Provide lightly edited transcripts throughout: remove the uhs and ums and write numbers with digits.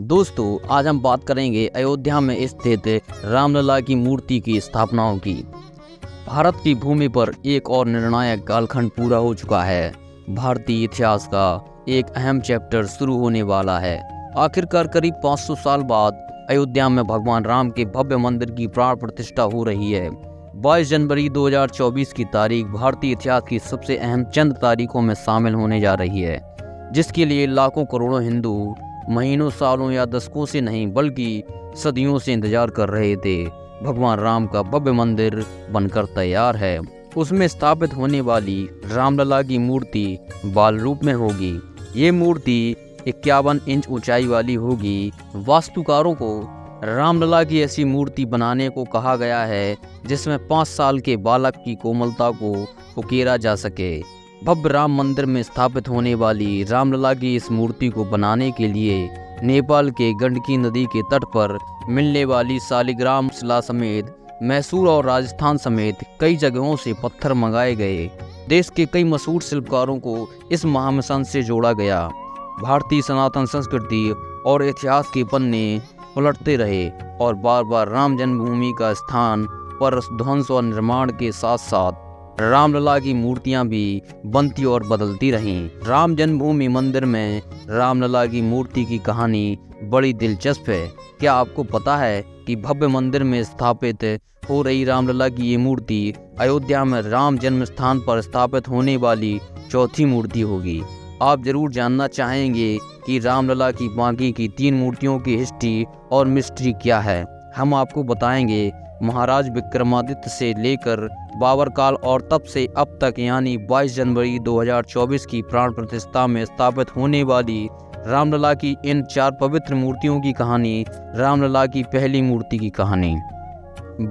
दोस्तों, आज हम बात करेंगे अयोध्या में स्थित रामलला की मूर्ति की स्थापनाओं की। भारत की भूमि पर एक और निर्णायक कालखंड पूरा हो चुका है। भारतीय इतिहास का एक अहम चैप्टर शुरू होने वाला है। आखिरकार करीब 500 साल बाद अयोध्या में भगवान राम के भव्य मंदिर की प्राण प्रतिष्ठा हो रही है। 22 जनवरी 2024 की तारीख भारतीय इतिहास की सबसे अहम चंद तारीखों में शामिल होने जा रही है, जिसके लिए लाखों करोड़ों हिंदू महीनों, सालों या दशकों से नहीं बल्कि सदियों से इंतजार कर रहे थे। भगवान राम का भव्य मंदिर बनकर तैयार है। उसमें स्थापित होने वाली रामलला की मूर्ति बाल रूप में होगी। ये मूर्ति 51 इंच ऊंचाई वाली होगी। वास्तुकारों को रामलला की ऐसी मूर्ति बनाने को कहा गया है जिसमें 5 साल के बालक की कोमलता को उकेरा जा सके। भव्य राम मंदिर में स्थापित होने वाली रामलला की इस मूर्ति को बनाने के लिए नेपाल के गंडकी नदी के तट पर मिलने वाली शालिग्राम शिला समेत मैसूर और राजस्थान समेत कई जगहों से पत्थर मंगाए गए। देश के कई मशहूर शिल्पकारों को इस महामिशन से जोड़ा गया। भारतीय सनातन संस्कृति और इतिहास के पन्ने उलटते रहे और बार बार राम जन्मभूमि का स्थान पर ध्वंस और निर्माण के साथ साथ रामलला की मूर्तियां भी बनती और बदलती रहीं। राम जन्मभूमि मंदिर में रामलला की मूर्ति की कहानी बड़ी दिलचस्प है। क्या आपको पता है कि भव्य मंदिर में स्थापित हो रही रामलला की ये मूर्ति अयोध्या में राम जन्म स्थान पर स्थापित होने वाली चौथी मूर्ति होगी। आप जरूर जानना चाहेंगे कि रामलला की बाकी की 3 मूर्तियों की हिस्ट्री और मिस्ट्री क्या है। हम आपको बताएंगे महाराज विक्रमादित्य से लेकर बाबर काल और तब से अब तक यानी 22 जनवरी 2024 की प्राण प्रतिष्ठा में स्थापित होने वाली रामलला की इन 4 पवित्र मूर्तियों की कहानी, रामलला की पहली मूर्ति की कहानी।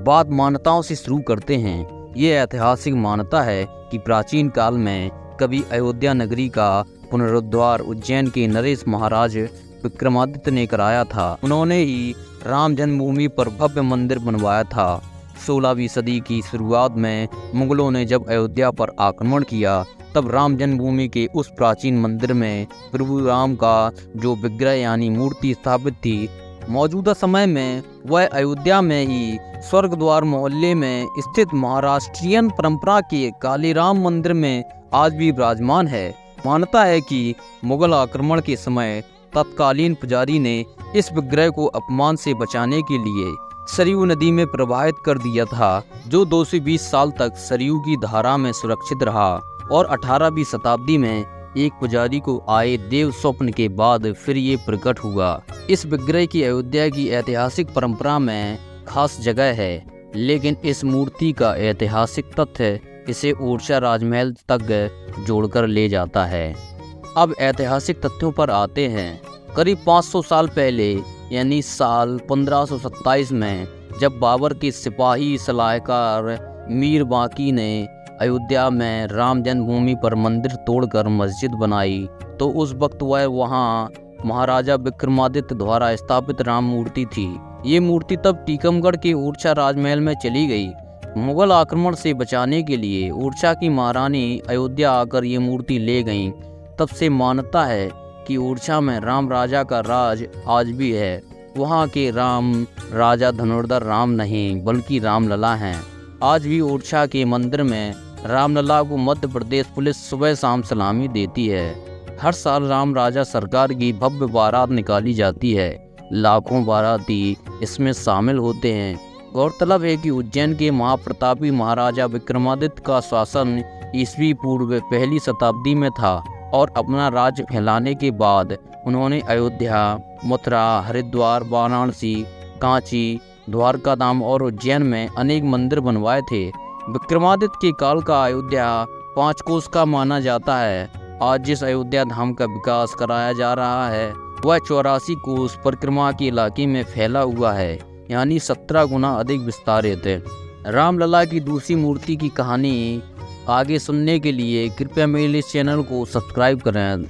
बात मान्यताओं से शुरू करते हैं। ये ऐतिहासिक मान्यता है कि प्राचीन काल में कभी अयोध्या नगरी का पुनरुद्धार उज्जैन के नरेश महाराज विक्रमादित्य ने कराया था। उन्होंने ही राम जन्मभूमि पर भव्य मंदिर बनवाया था। 16वीं सदी की शुरुआत में मुगलों ने जब अयोध्या पर आक्रमण किया तब राम जन्मभूमि के उस प्राचीन मंदिर में प्रभु राम का जो विग्रह यानी मूर्ति स्थापित थी, मौजूदा समय में वह अयोध्या में ही स्वर्ग द्वार मोहल्ले में स्थित महाराष्ट्रियन परंपरा के कालीराम मंदिर में आज भी विराजमान है। मान्यता है कि मुगल आक्रमण के समय तत्कालीन पुजारी ने इस विग्रह को अपमान से बचाने के लिए सरयू नदी में प्रवाहित कर दिया था, जो 220 साल तक सरयू की धारा में सुरक्षित रहा और 18वीं शताब्दी में एक पुजारी को आए देव स्वप्न के बाद फिर ये प्रकट हुआ। इस विग्रह की अयोध्या की ऐतिहासिक परंपरा में खास जगह है, लेकिन इस मूर्ति का ऐतिहासिक तथ्य इसे ओरछा राजमहल तक जोड़कर ले जाता है। अब ऐतिहासिक तथ्यों पर आते हैं। करीब 500 साल पहले यानी साल 1527 में जब बाबर के सिपाही सलाहकार मीर बाकी ने अयोध्या में राम जन्मभूमि पर मंदिर तोड़कर मस्जिद बनाई, तो उस वक्त वह वहां महाराजा विक्रमादित्य द्वारा स्थापित राम मूर्ति थी। ये मूर्ति तब टीकमगढ़ के ओरछा राजमहल में चली गई। मुगल आक्रमण से बचाने के लिए ओरछा की महारानी अयोध्या आकर ये मूर्ति ले गईं। तब से मान्यता है कि ओरछा में राम राजा का राज आज भी है। वहाँ के राम राजा धनुर्धर राम नहीं बल्कि रामलला हैं। आज भी ओरछा के मंदिर में रामलला को मध्य प्रदेश पुलिस सुबह शाम सलामी देती है। हर साल राम राजा सरकार की भव्य बारात निकाली जाती है। लाखों बाराती इसमें शामिल होते हैं। गौरतलब है कि उज्जैन के महाप्रतापी महाराजा विक्रमादित्य का शासन ईस्वी पूर्व 1ली शताब्दी में था और अपना राज्य फैलाने के बाद उन्होंने अयोध्या, मथुरा, हरिद्वार, वाराणसी, कांची, द्वारकाधाम और उज्जैन में अनेक मंदिर बनवाए थे। विक्रमादित्य के काल का अयोध्या 5 कोस का माना जाता है। आज जिस अयोध्या धाम का विकास कराया जा रहा है वह 84 कोस परिक्रमा के इलाके में फैला हुआ है, यानी 17 गुना अधिक विस्तारित है। रामलला की दूसरी मूर्ति की कहानी आगे सुनने के लिए कृपया मेरे इस चैनल को सब्सक्राइब करें।